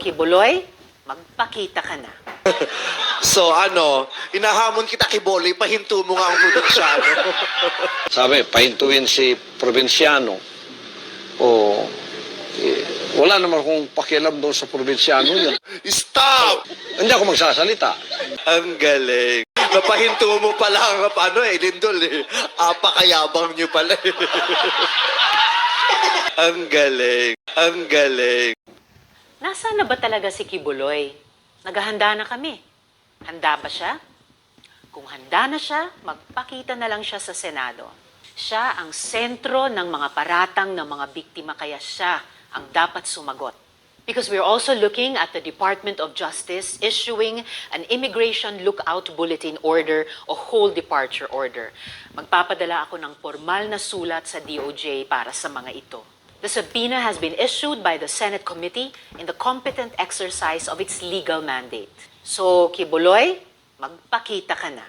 Kibuloy, magpakita ka na. So ano, inahamon kita Kiboy, pahinto mo nga ang probinsyano. Sabi, pahintuin si probinsyano. O, wala naman akong pakialam doon sa probinsyano yun. Stop! Hindi ako magsasalita. Ang galing. Napahinto mo pala ang Lindol eh. Apakayabang nyo pala eh. Ang galing. Ang galing. Nasaan na ba talaga si Kibuloy? Naghahanda na kami. Handa ba siya? Kung handa na siya, magpakita na lang siya sa Senado. Siya ang sentro ng mga paratang ng mga biktima, kaya siya ang dapat sumagot. Because we're also looking at the Department of Justice issuing an Immigration Lookout Bulletin Order o Whole Departure Order. Magpapadala ako ng formal na sulat sa DOJ para sa mga ito. The subpoena has been issued by the Senate Committee in the competent exercise of its legal mandate. So, Kibuloy, magpakita ka na.